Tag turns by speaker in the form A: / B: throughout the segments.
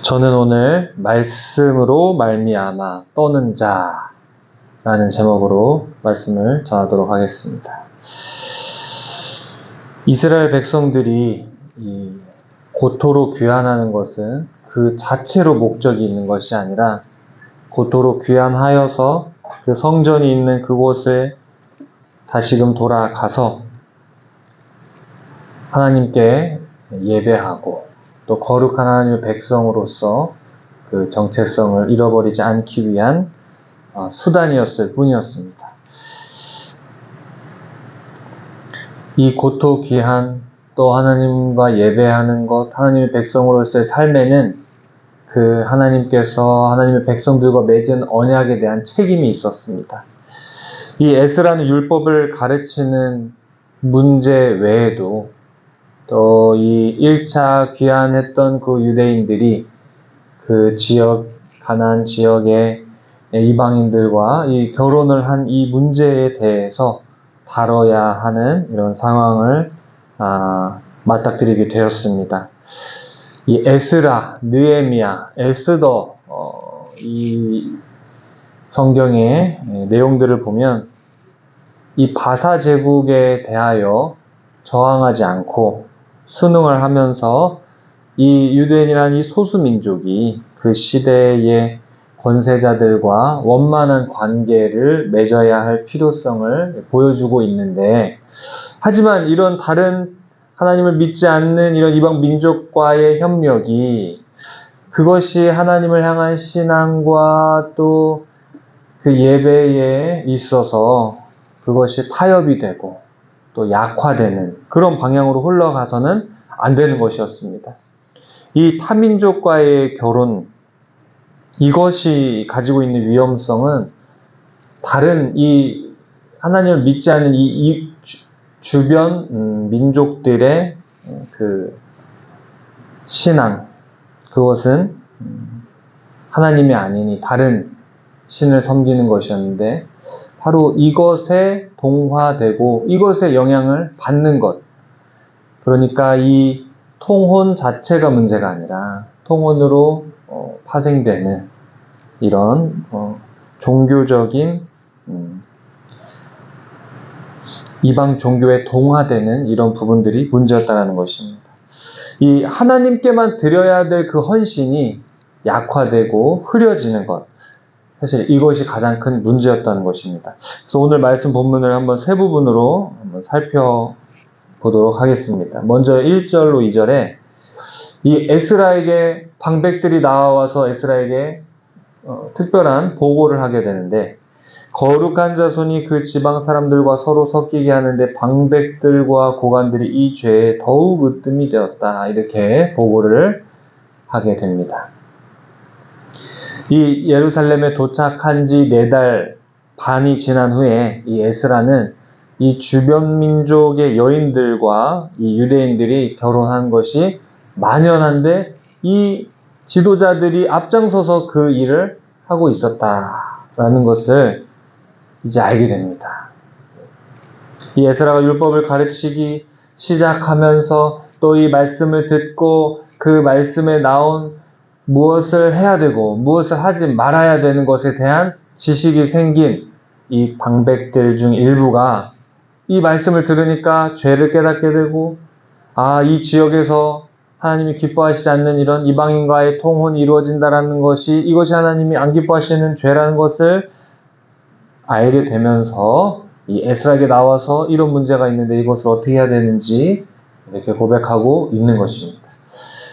A: 저는 오늘 말씀으로 말미암아 떠는 자라는 제목으로 말씀을 전하도록 하겠습니다. 이스라엘 백성들이 이 고토로 귀환하는 것은 그 자체로 목적이 있는 것이 아니라 고토로 귀환하여서 그 성전이 있는 그곳에 다시금 돌아가서 하나님께 예배하고 또 거룩한 하나님의 백성으로서 그 정체성을 잃어버리지 않기 위한 수단이었을 뿐이었습니다. 이 고토 귀한 또 하나님과 예배하는 것, 하나님의 백성으로서의 삶에는 그 하나님께서 하나님의 백성들과 맺은 언약에 대한 책임이 있었습니다. 이 에스라는 율법을 가르치는 문제 외에도 또 이 1차 귀환했던 그 유대인들이 그 지역, 가나안 지역의 이방인들과 이 결혼을 한 이 문제에 대해서 다뤄야 하는 이런 상황을 맞닥뜨리게 되었습니다. 이 에스라, 느헤미야, 에스더 이 성경의 내용들을 보면 이 바사 제국에 대하여 저항하지 않고 순응을 하면서 이 유대인이라는 이 소수민족이 그 시대의 권세자들과 원만한 관계를 맺어야 할 필요성을 보여주고 있는데, 하지만 이런 다른 하나님을 믿지 않는 이런 이방 민족과의 협력이 그것이 하나님을 향한 신앙과 또 그 예배에 있어서 그것이 타협이 되고 또 약화되는 그런 방향으로 흘러가서는 안 되는 것이었습니다. 이 타민족과의 결혼, 이것이 가지고 있는 위험성은 다른 이 하나님을 믿지 않는 이 주변 민족들의 그 신앙, 그것은 하나님이 아니니 다른 신을 섬기는 것이었는데, 바로 이것에 동화되고 이것에 영향을 받는 것. 그러니까 이 통혼 자체가 문제가 아니라 통혼으로 파생되는 이런 종교적인 이방 종교에 동화되는 이런 부분들이 문제였다는 것입니다. 이 하나님께만 드려야 될 그 헌신이 약화되고 흐려지는 것. 사실 이것이 가장 큰 문제였다는 것입니다. 그래서 오늘 말씀 본문을 한번 세 부분으로 한번 살펴보도록 하겠습니다. 먼저 1절로 2절에 이 에스라에게 방백들이 나와서 에스라에게 특별한 보고를 하게 되는데, 거룩한 자손이 그 지방 사람들과 서로 섞이게 하는데 방백들과 고관들이 이 죄에 더욱 으뜸이 되었다, 이렇게 보고를 하게 됩니다. 이 예루살렘에 도착한 지 4달 반이 지난 후에 이 에스라는 이 주변 민족의 여인들과 이 유대인들이 결혼한 것이 만연한데 이 지도자들이 앞장서서 그 일을 하고 있었다라는 것을 이제 알게 됩니다. 이 에스라가 율법을 가르치기 시작하면서 또 이 말씀을 듣고 그 말씀에 나온 무엇을 해야 되고 무엇을 하지 말아야 되는 것에 대한 지식이 생긴 이 방백들 중 일부가 이 말씀을 들으니까 죄를 깨닫게 되고, 이 지역에서 하나님이 기뻐하시지 않는 이런 이방인과의 통혼이 이루어진다라는 것이, 이것이 하나님이 안 기뻐하시는 죄라는 것을 알게 되면서 이 에스라에게 나와서 이런 문제가 있는데 이것을 어떻게 해야 되는지 이렇게 고백하고 있는 것입니다.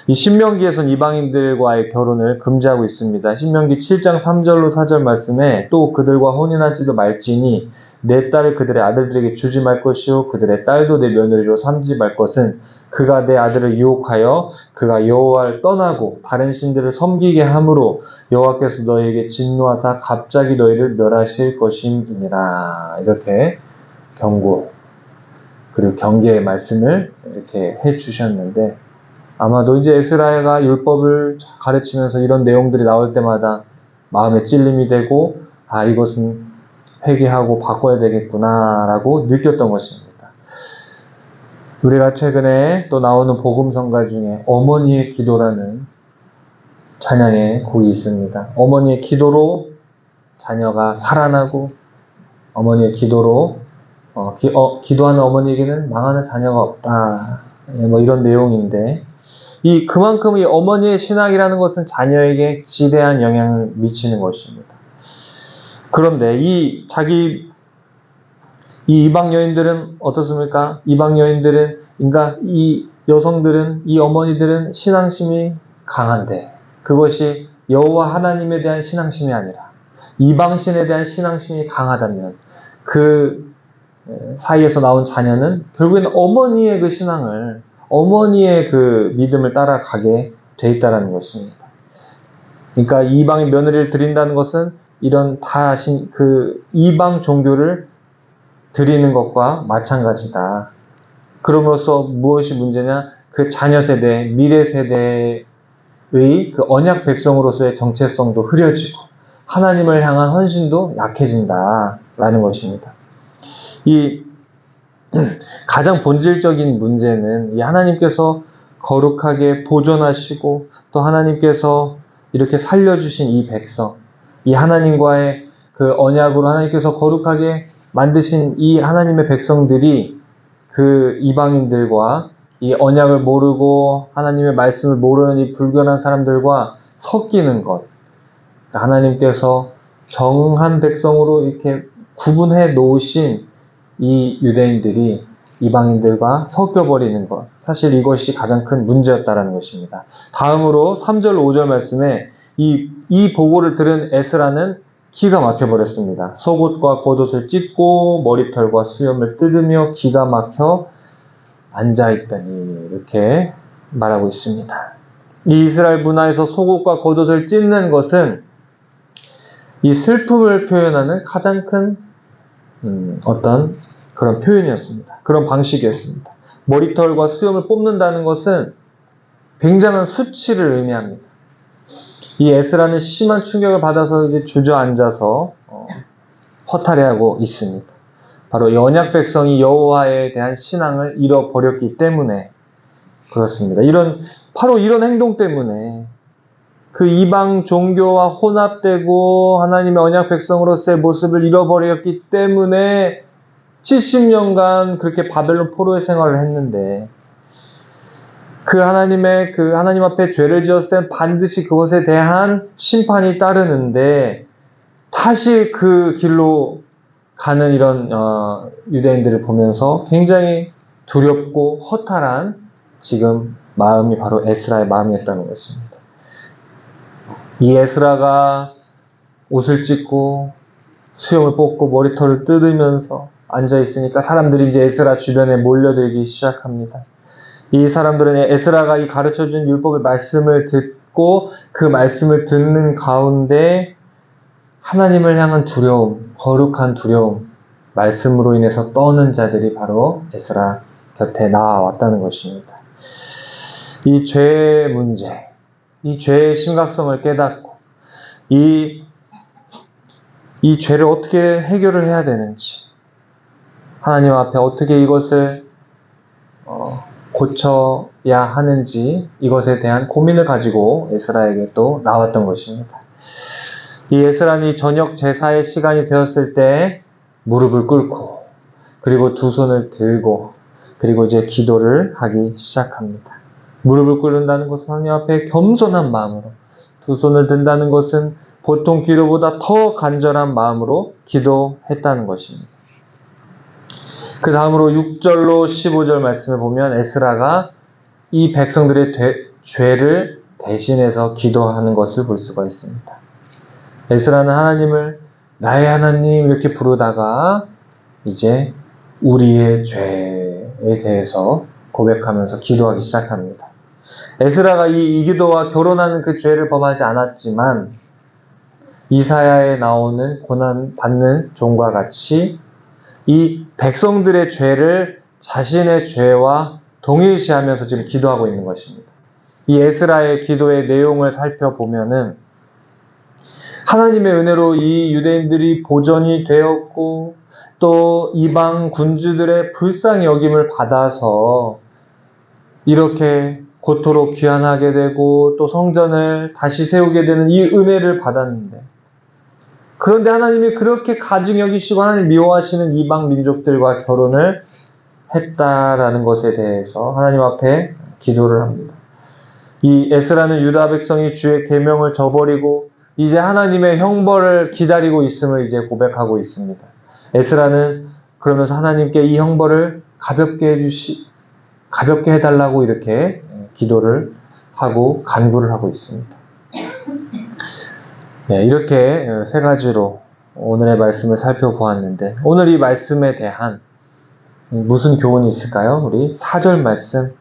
A: 이 신명기에서는 이방인들과의 결혼을 금지하고 있습니다. 신명기 7장 3절로 4절 말씀에 또 그들과 혼인하지도 말지니 내 딸을 그들의 아들들에게 주지 말 것이요 그들의 딸도 내 며느리로 삼지 말 것은 그가 내 아들을 유혹하여 그가 여호와를 떠나고 다른 신들을 섬기게 함으로 여호와께서 너희에게 진노하사 갑자기 너희를 멸하실 것임이니라. 이렇게 경고 그리고 경계의 말씀을 이렇게 해주셨는데, 아마도 이제 에스라가 율법을 가르치면서 이런 내용들이 나올 때마다 마음에 찔림이 되고, 이것은 회개하고 바꿔야 되겠구나 라고 느꼈던 것입니다. 우리가 최근에 또 나오는 복음성가 중에 어머니의 기도라는 찬양의 곡이 있습니다. 어머니의 기도로 자녀가 살아나고 어머니의 기도로 기도하는 어머니에게는 망하는 자녀가 없다. 뭐 이런 내용인데 그만큼 이 어머니의 신앙이라는 것은 자녀에게 지대한 영향을 미치는 것입니다. 그런데 이 이방 여인들은 어떻습니까? 이방 여인들은 그러니까 이 여성들은 이 어머니들은 신앙심이 강한데 그것이 여호와 하나님에 대한 신앙심이 아니라 이방신에 대한 신앙심이 강하다면 그 사이에서 나온 자녀는 결국에는 어머니의 그 신앙을 어머니의 그 믿음을 따라가게 돼 있다는 것입니다. 그러니까 이방의 며느리를 드린다는 것은 이런 그 이방 종교를 드리는 것과 마찬가지다. 그럼으로써 무엇이 문제냐? 그 자녀 세대, 미래 세대의 그 언약 백성으로서의 정체성도 흐려지고 하나님을 향한 헌신도 약해진다라는 것입니다. 이 가장 본질적인 문제는 이 하나님께서 거룩하게 보존하시고 또 하나님께서 이렇게 살려주신 이 백성, 이 하나님과의 그 언약으로 하나님께서 거룩하게 만드신 이 하나님의 백성들이 그 이방인들과 이 언약을 모르고 하나님의 말씀을 모르는 이 불견한 사람들과 섞이는 것. 하나님께서 정한 백성으로 이렇게 구분해 놓으신 이 유대인들이 이방인들과 섞여버리는 것. 사실 이것이 가장 큰 문제였다는 것입니다. 다음으로 3절, 5절 말씀에 이 보고를 들은 에스라는 기가 막혀버렸습니다. 속옷과 겉옷을 찢고 머리털과 수염을 뜯으며 기가 막혀 앉아있더니 이렇게 말하고 있습니다. 이 이스라엘 문화에서 속옷과 겉옷을 찢는 것은 이 슬픔을 표현하는 가장 큰 어떤 그런 표현이었습니다. 그런 방식이었습니다. 머리털과 수염을 뽑는다는 것은 굉장한 수치를 의미합니다. 이 에스라는 심한 충격을 받아서 이제 주저앉아서 허탈해하고 있습니다. 바로 이 언약 백성이 여호와에 대한 신앙을 잃어버렸기 때문에 그렇습니다. 바로 이런 행동 때문에 그 이방 종교와 혼합되고 하나님의 언약 백성으로서의 모습을 잃어버렸기 때문에 70년간 그렇게 바벨론 포로의 생활을 했는데 하나님 앞에 죄를 지었을 땐 반드시 그것에 대한 심판이 따르는데 다시 그 길로 가는 이런 유대인들을 보면서 굉장히 두렵고 허탈한 지금 마음이 바로 에스라의 마음이었다는 것입니다. 이 에스라가 옷을 찢고 수염을 뽑고 머리털을 뜯으면서 앉아있으니까 사람들이 이제 에스라 주변에 몰려들기 시작합니다. 이 사람들은 에스라가 이 가르쳐준 율법의 말씀을 듣고 그 말씀을 듣는 가운데 하나님을 향한 두려움, 거룩한 두려움, 말씀으로 인해서 떠는 자들이 바로 에스라 곁에 나왔다는 것입니다. 이 죄의 문제, 이 죄의 심각성을 깨닫고 이 죄를 어떻게 해결을 해야 되는지 하나님 앞에 어떻게 이것을 고쳐야 하는지 이것에 대한 고민을 가지고 에스라에게 또 나왔던 것입니다. 이 에스라는 저녁 제사의 시간이 되었을 때 무릎을 꿇고 그리고 두 손을 들고 그리고 이제 기도를 하기 시작합니다. 무릎을 꿇는다는 것은 하나님 앞에 겸손한 마음으로 두 손을 든다는 것은 보통 기도보다 더 간절한 마음으로 기도했다는 것입니다. 그 다음으로 6절로 15절 말씀을 보면 에스라가 이 백성들의 죄를 대신해서 기도하는 것을 볼 수가 있습니다. 에스라는 하나님을 나의 하나님 이렇게 부르다가 이제 우리의 죄에 대해서 고백하면서 기도하기 시작합니다. 에스라가 이 기도와 결혼하는 그 죄를 범하지 않았지만 이사야에 나오는 고난받는 종과 같이 이 백성들의 죄를 자신의 죄와 동일시하면서 지금 기도하고 있는 것입니다. 이 에스라의 기도의 내용을 살펴보면은 하나님의 은혜로 이 유대인들이 보전이 되었고 또 이방 군주들의 불쌍히 여김을 받아서 이렇게 고토록 귀환하게 되고 또 성전을 다시 세우게 되는 이 은혜를 받았는데, 그런데 하나님이 그렇게 가증 여기시고 하나님 미워하시는 이방 민족들과 결혼을 했다라는 것에 대해서 하나님 앞에 기도를 합니다. 이 에스라는 유다 백성이 주의 계명을 저버리고 이제 하나님의 형벌을 기다리고 있음을 이제 고백하고 있습니다. 에스라는 그러면서 하나님께 이 형벌을 가볍게 해달라고 이렇게 기도를 하고 간구를 하고 있습니다. 네, 이렇게 세 가지로 오늘의 말씀을 살펴보았는데, 오늘 이 말씀에 대한 무슨 교훈이 있을까요? 우리 4절 말씀.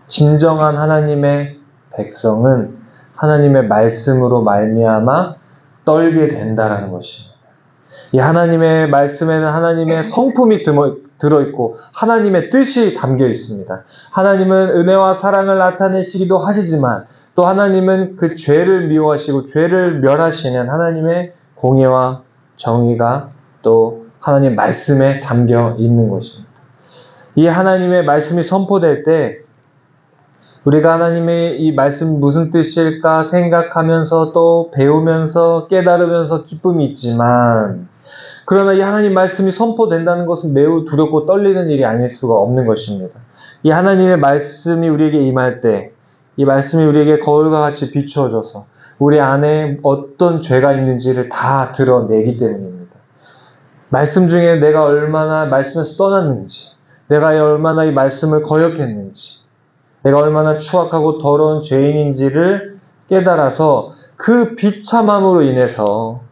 A: 진정한 하나님의 백성은 하나님의 말씀으로 말미암아 떨게 된다라는 것입니다. 이 하나님의 말씀에는 하나님의 성품이 들어있고 하나님의 뜻이 담겨 있습니다. 하나님은 은혜와 사랑을 나타내시기도 하시지만 또 하나님은 그 죄를 미워하시고 죄를 멸하시는 하나님의 공의와 정의가 또 하나님 말씀에 담겨 있는 것입니다. 이 하나님의 말씀이 선포될 때 우리가 하나님의 이 말씀이 무슨 뜻일까 생각하면서 또 배우면서 깨달으면서 기쁨이 있지만, 그러나 이 하나님 말씀이 선포된다는 것은 매우 두렵고 떨리는 일이 아닐 수가 없는 것입니다. 이 하나님의 말씀이 우리에게 임할 때 이 말씀이 우리에게 거울과 같이 비추어져서 우리 안에 어떤 죄가 있는지를 다 드러내기 때문입니다. 말씀 중에 내가 얼마나 말씀에서 떠났는지, 내가 얼마나 이 말씀을 거역했는지, 내가 얼마나 추악하고 더러운 죄인인지를 깨달아서 그 비참함으로 인해서,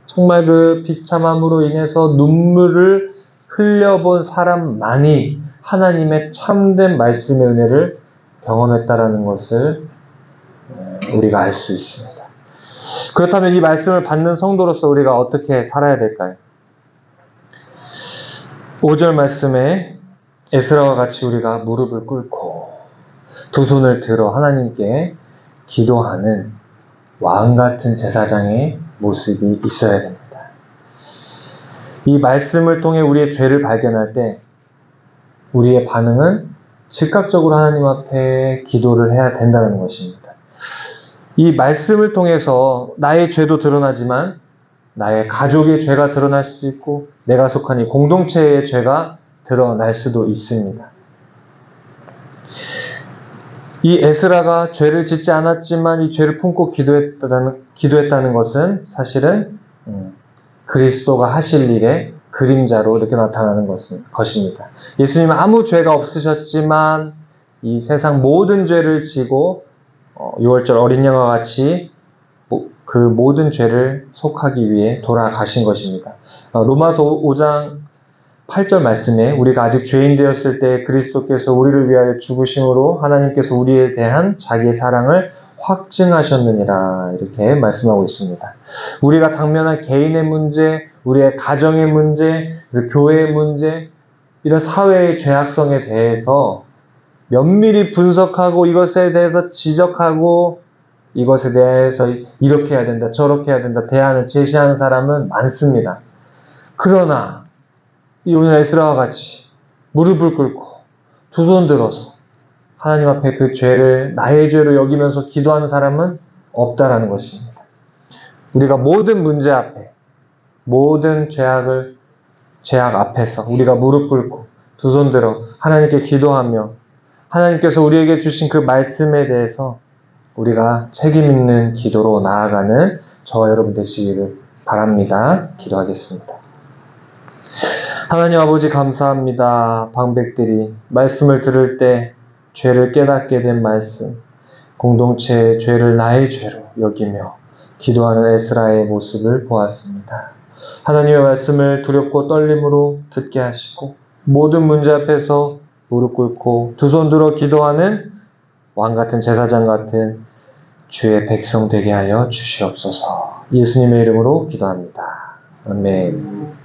A: 정말 그 비참함으로 인해서 눈물을 흘려본 사람만이 하나님의 참된 말씀의 은혜를 경험했다라는 것을 우리가 알 수 있습니다. 그렇다면 이 말씀을 받는 성도로서 우리가 어떻게 살아야 될까요? 5절 말씀에 에스라와 같이 우리가 무릎을 꿇고 두 손을 들어 하나님께 기도하는 왕 같은 제사장의 모습이 있어야 됩니다. 이 말씀을 통해 우리의 죄를 발견할 때 우리의 반응은 즉각적으로 하나님 앞에 기도를 해야 된다는 것입니다. 이 말씀을 통해서 나의 죄도 드러나지만 나의 가족의 죄가 드러날 수도 있고 내가 속한 이 공동체의 죄가 드러날 수도 있습니다. 이 에스라가 죄를 짓지 않았지만 이 죄를 품고 기도했다는 것은 사실은 그리스도가 하실 일의 그림자로 이렇게 나타나는 것입니다. 예수님은 아무 죄가 없으셨지만 이 세상 모든 죄를 지고 6월절 어린 양과 같이 그 모든 죄를 속하기 위해 돌아가신 것입니다. 로마서 5장 8절 말씀에 우리가 아직 죄인 되었을 때 그리스도께서 우리를 위하여 죽으심으로 하나님께서 우리에 대한 자기의 사랑을 확증하셨느니라 이렇게 말씀하고 있습니다. 우리가 당면한 개인의 문제, 우리의 가정의 문제, 교회의 문제, 이런 사회의 죄악성에 대해서 면밀히 분석하고 이것에 대해서 지적하고 이것에 대해서 이렇게 해야 된다, 저렇게 해야 된다 대안을 제시하는 사람은 많습니다. 그러나 이 오늘 에스라와 같이 무릎을 꿇고 두 손 들어서 하나님 앞에 그 죄를 나의 죄로 여기면서 기도하는 사람은 없다라는 것입니다. 우리가 모든 문제 앞에, 모든 죄악 앞에서 우리가 무릎 꿇고 두 손 들어 하나님께 기도하며 하나님께서 우리에게 주신 그 말씀에 대해서 우리가 책임 있는 기도로 나아가는 저와 여러분 되시기를 바랍니다. 기도하겠습니다. 하나님 아버지 감사합니다. 방백들이 말씀을 들을 때 죄를 깨닫게 된 말씀, 공동체의 죄를 나의 죄로 여기며 기도하는 에스라의 모습을 보았습니다. 하나님의 말씀을 두렵고 떨림으로 듣게 하시고 모든 문제 앞에서 무릎 꿇고 두 손 들어 기도하는 왕 같은 제사장 같은 주의 백성 되게 하여 주시옵소서. 예수님의 이름으로 기도합니다. 아멘.